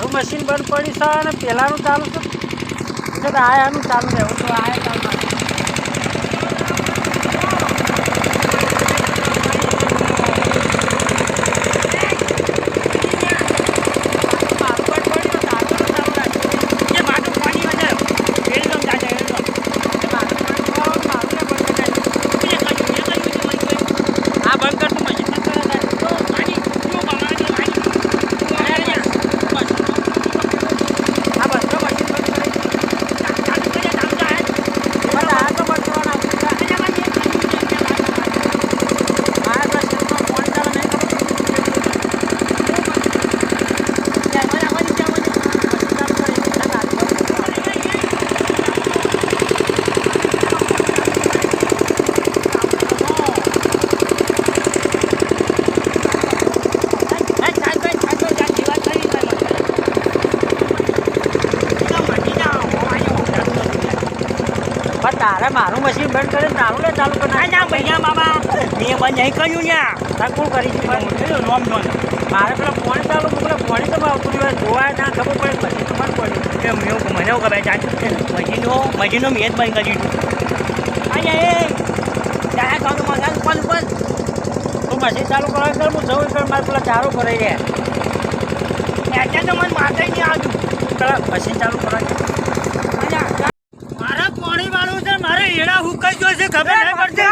મારું મશીન બંધ પડ્યું છે અને પેલાનું ચાલુ છે એટલે આયાનું ચાલુ રહેવું તો આયા ચાલુ તારે મારું મશીન બંધ કરીને તારું લે ચાલુ કરી ના ભૈયા બાબા મેં બંધ નહીં કર્યું ન્યા તાર કોણ કરી છે નોમ નોમ મારે પેલા ફોન ચાલુ પેલા ફોન તો આવતું જોવાય ના ખબર પડે પછી તમારે પડે મને એવું ખબર મશીનો મેં જ બંધ કરી દીધું અહીંયા ત્યાં ચાલુ મગા ઉપર ઉપર તું મશીન ચાલુ કરવા કર હું જવું કર મારે પેલા ચારો ભરાઈ રહ્યા ત્યાં તો મને માથે નહીં આવતું પેલા મશીન ચાલુ કરવા એડા હુકાઈ ગયો છે ખબર નહીં પડતી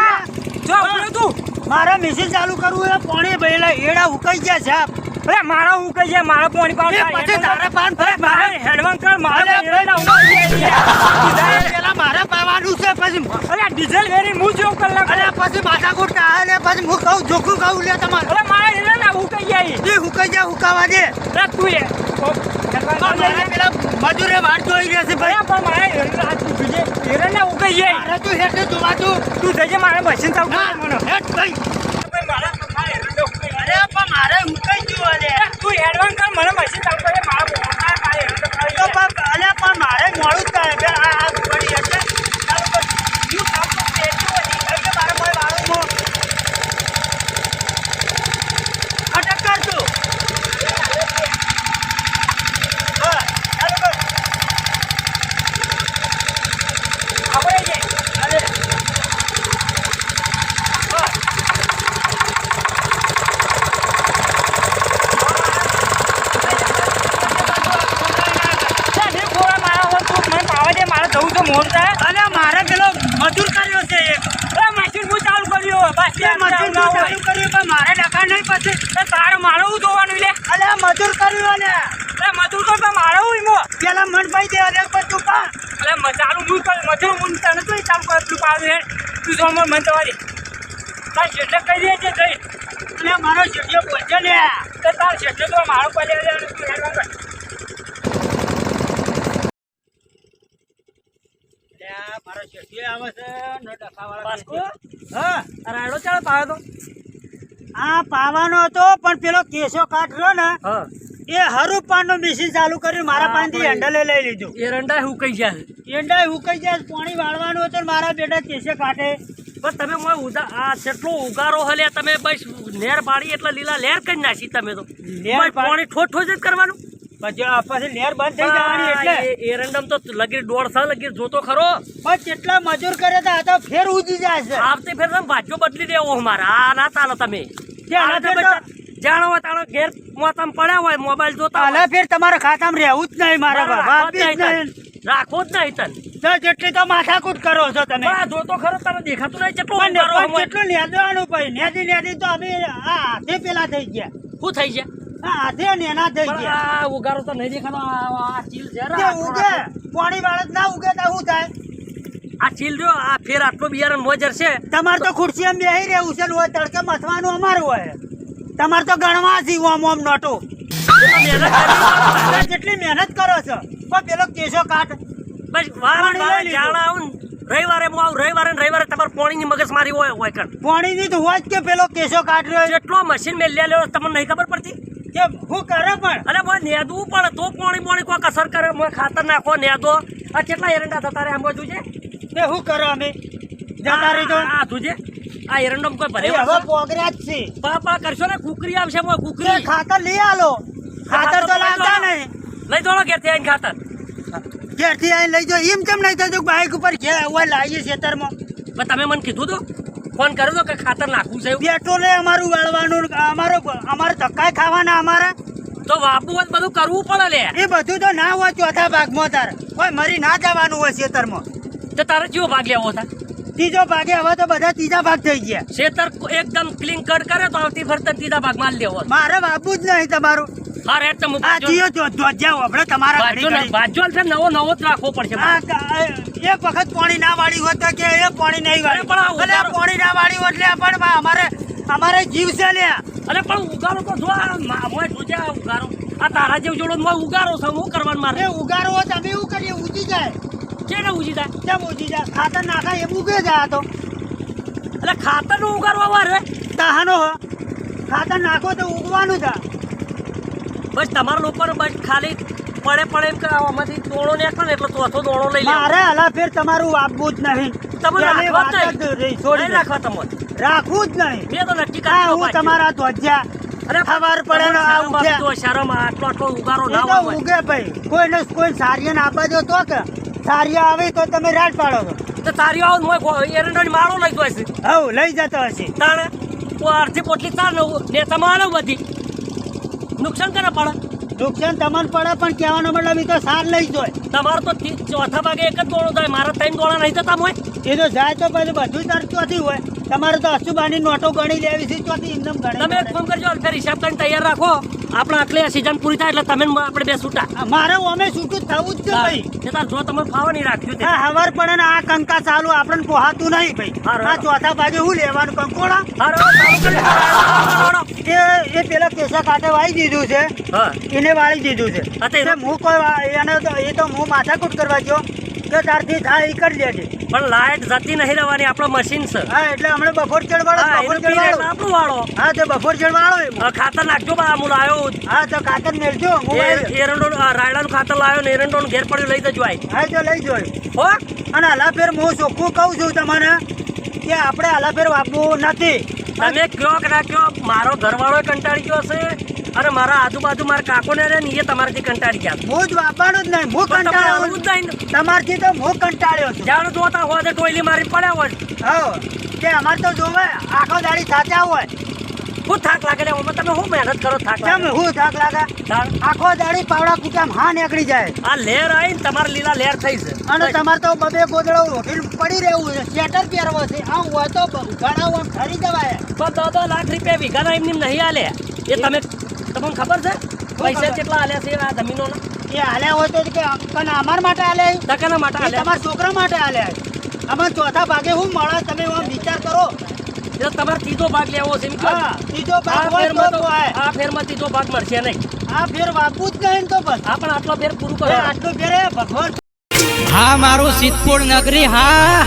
જો તું મારા મશીન ચાલુ કરવું એ પાણી ભરેલા એડા હુકાઈ ગયા છે અરે મારા હુકાઈ ગયા મારા પાણી પાવ પછી તારા પાન ભરે મારે હેડવાન કર મારા એડા ઉડાઈ પેલા મારા પાવાનું છે પછી અરે ડીઝલ વેરી હું જેવું કલાક અરે પછી માથા કુટતા અને પછી હું કહું જોખું કહું લે તમારે અરે મારા એડા હુકાઈ ગયા એ હુકાઈ ગયા હુકાવા દે અરે તું એ પેલા મજૂરે વાટ જોઈ રહ્યા છે ભાઈ પણ મારે એરંડા ઉગાઈ જાય અરે તું હેઠે જોવા તું જજે મારે મશીન ચાલુ મને હેઠ ભાઈ મારા અરે પણ મારે ઉગાઈ ગયું અરે તું હેડવાન કર મને મશીન ચાલુ કરે મારા અરે પણ મારે મોડું જ થાય આ પડી એટલે ચાલુ કર હું કામ તો પેટું મારે કોઈ વાળું અટક કર તું મારે પેલો મજૂર કર્યો છે મશીન હું ચાલુ કર્યો મારે ડખા નહીં પછી તારે મારે હું ધોવાનું લે અરે મજૂર કર્યું ને મજૂર કર મારે હું ઈમો પેલા મનભાઈ દે અરે તું પા અરે ચાલુ હું કર મજૂર હું તને તો ચાલુ કર તું પાવે તું જો મન તમારી તાર જેટલે કહી દે છે જઈ અને મારો જેટલો પહોંચે ને તો તાર જેટલે તો મારો પડે તું હેડવા કર મારો શેઠી આવે છે નો ડખાવાળા હા રાયડો ચાલ પાયો તો આ પાવાનો હતો પણ પેલો કેસો કાઢ્યો ને એ હરુપાનો મશીન ચાલુ કર્યું મારા પાસેથી હેન્ડલે લઈ લીધું એરંડા હુકાઈ જાય પાણી વાળવાનું હતું મારા બેટા કેસે કાઢે પણ તમે આ કેટલો ઉગારો હલે તમે બસ નેર પાડી એટલે લીલા લેર કરી નાખી તમે તો પાણી ઠોઠ ઠોઠ જ કરવાનું પછી લેર બંધ થઈ જવાની એટલે એરંડમ તો લગી 1.5 લગી જોતો ખરો પણ કેટલા મજૂર કરે તો ફેર ઉજી જાય છે આવતી ફેર તમે ભાજો બદલી દેવો અમારા આ ના ચાલો તમે જાણો હોય તારો ઘેર મોતમ પડ્યા હોય મોબાઈલ જોતા હાલે ફેર તમારા ખાતામાં રહેવું જ નહીં મારા બાબા રાખો જ નહીં તને જેટલી તો માથાકૂટ કરો છો તમે જોતો ખરો તને દેખાતું નહીં કેટલું નેદવાનું ભાઈ નેદી તો અમે હાથે પેલા થઈ ગયા શું થઈ ગયા આધે ને એના થઈ ગયા ઉગારો તો નહીં દેખાતો આ ચીલ છે ઉગે પાણી વાળા ના ઉગે તો શું થાય આ ચીલ જો આ ફેર આટલો બિયારણ મોજર છે તમારે તો ખુરશી એમ બેહી રહેવું છે હોય તડકે મથવાનું અમારું હોય તમારે તો ગણવા છે ઓમ ઓમ નોટો કેટલી મહેનત કરો છો પણ પેલો કેસો કાઢ બસ રવિવારે હું આવું રવિવારે તમારે પાણીની મગજ મારી હોય કણ પાણીની તો હોય જ કે પેલો કેસો કાઢ્યો જેટલો મશીન મેં લે તમને નહીં ખબર પડતી કે હું કરે પણ અરે ભાઈ નેદવું પડે તો પાણી કોઈ કસર કરે ખાતર નાખો નેદો આ કેટલા એરંડા થતા રે આમ જોજે તે શું કરો અમે જતા રહી તો આ જોજે આ એરંડો કોઈ ભરે હવે પોગર્યા જ છે પાપા કરશો ને કુકરી આવશે કુકરી ખાતર લઈ આલો ખાતર તો લાગતા નહીં લઈ દોડો ઘેરથી આવીને ખાતર. ઘેરથી આવીને લઈ જાઓ એમ કેમ નહીં થતું બાઇક ઉપર ઘેર હોય લાવીએ ખેતરમાં પણ તમે મને કીધું તો ફોન કર્યો તો કે ખાતર નાખવું છે એવું. પેટ્રોલે અમારું વાળવાનું અમારે ધક્કા ખાવાના અમારે તો વાપવું હોય તો બધું કરવું પડે લે. એ બધું તો ના હોય ચોથા ભાગમાં તારે કોઈ મરી ના જવાનું હોય ખેતરમાં. તો તારે કેવો ભાગ લેવો હતા? ત્રીજો ભાગે હવે તો બધા ત્રીજા ભાગ થઈ ગયા. ખેતર એકદમ ક્લીન કટ કરે તો આવતી ફરતા ત્રીજા ભાગમાં લેવો. મારે વાપવું જ નહીં તમારું. હા રેટ તો આ જીઓ ધ્વજા આપણે તમારા બાજુ છે નવો નવો જ રાખવો પડશે. એક વખત પાણી ના વાળી હોત કે એ પાણી નહીં વાળી પણ પાણી ના વાળી હોત એટલે પણ અમારે જીવ છે લે. અરે પણ ઉગારો તો જો જોજે ઉગારો આ તારા જેવું જોડો ઉગારો છે હું કરવાનું મારે. ઉગારો હોય તમે એવું કરીએ ઉજી જાય. કેને ઉજી જાય? કેમ ઉજી જાય? ખાતર નાખાય એમ ઉગે જાય તો. એટલે ખાતર નું ઉગારવા વારે તાહાનો ખાતર નાખો તો ઉગવાનું છે. બસ તમારા લોકોને બસ ખાલી પડે એમ કે આમાંથી દોણો નીકળે ને એટલે ચોથો દોણો લઈ લે. મારે હલા ફેર તમારું આપવું જ નહીં. તમે રાખવા જ નહીં રાખવા તમે રાખવું જ નહીં. મેં તો નક્કી હા કર્યું હું તમારા ધ્વજા અરે ખબર પડે ને આ ઉગે તો શરમ આટલો ઉગારો એ ના તો હોય. ઉગે ભાઈ કોઈને કોઈ સારિયા આપવા દો તો કે સારિયા આવે તો તમે રાત પાડો છો. તો તારી આવો એરંડોની માળો લઈ જાય છે. હવ લઈ જતો હશે તાણે અડધી પોટલી તાર ને તમારે બધી નુકસાન કરે પડે. નુકસાન તમને પડે પણ કહેવાનો મતલબ એ તો સાર લઈ જાય. તમારે તો ચોથા ભાગે એક જ દોણો થાય મારા 3 દોણા નહીં થતા હોય. એ તો જાય તો પછી બધું તાર ચોથી હોય. તમારે તો અશુબાની નોટો ગણી લેવી છે ચોથી ઇન્કમ ગણી. તમે એક ફોન કરજો ફેર હિસાબ કરીને તૈયાર રાખો. આપણે આટલે સીઝન પૂરી થાય એટલે તમે આપણે બે છૂટા. મારે અમે છૂટું થવું જ છે ભાઈ. જો તમે ફાવા નહીં રાખ્યું તે હવાર પડે ને આ કંકા ચાલુ આપણને પોહાતું નહીં ભાઈ. આ ચોથા ભાગે હું લેવાનું કંકોડા એ પેલા કેસા કાંટે વાળી દીધું છે. એને વાળી દીધું છે. હું કોઈ એને એ તો હું માથાકૂટ કરવા ગયો કે તારથી થાય એ કરી લેજે. પણ લાઈટ જતી નહીં રહેવાની આપણો મશીન છે. હા એટલે હમણાં બફોર ચડ વાળો આપણું વાળો. હા તો બફોર ચડ વાળો ખાતર નાખજો બા હું લાયો. હા તો ખાતર મેળજો. એરંડો રાયડાનું ખાતર લાયો ને એરંડો ઘેર પડ્યું લઈ જજો આઈ. હા તો લઈ જોય હો. અને હાલા ફેર હું ચોખ્ખું કહું છું તમને કે આપણે હાલા ફેર વાપવું નથી. તમે કયો કે ના કયો મારો ઘરવાળો કંટાળી ગયો છે અને મારા આજુબાજુ મારા કાકો ને રે ને એ તમારાથી કંટાળી ગયા. હું જ વાપરવાનું જ નહીં. હું કંટાળ્યો તમારથી તો હું કંટાળ્યો છું. જાણ જોતા હોય તો ટોયલી મારી પડ્યા હોય. હા કે અમારે તો જોવે આખો દાડી સાચા હોય. હું થાક લાગે ને તમે શું મહેનત કરો થાક કેમ હું થાક લાગે? આખો દાડી પાવડા કુટામ હા નીકળી જાય. આ લેર આવી ને તમારે લીલા લેર થઈ છે અને તમારે તો બબે ગોદડો રોટી પડી રહેવું છે. સ્વેટર પહેરવો છે આમ હોય તો ઘણા ખરી જવાય. પણ 10 લાખ રૂપિયા વીઘાના એમની નહીં હાલે. એ તમને ખબર છે પૈસા કેટલા હાલ્યા છે આ જમીનોના? એ હાલ્યા હોય તો કે અમારા માટે હાલ્યા ટકાના માટે હાલ્યા. તમારા છોકરા માટે હાલ્યા. અમારે ચોથા ભાગે શું મળે તમે વિચાર કરો. એટલે તમારે ત્રીજો ભાગ લેવો છે. ત્રીજો ભાગ આ ફેરમાં ત્રીજો ભાગ મળશે નહીં. આ ફેર વાપવું જ નહીં તો બસ. હા પણ આટલો ફેર પૂરું કરો. આટલો ફેર ભગવાન. હા મારું સિદ્ધપુર નગરી હા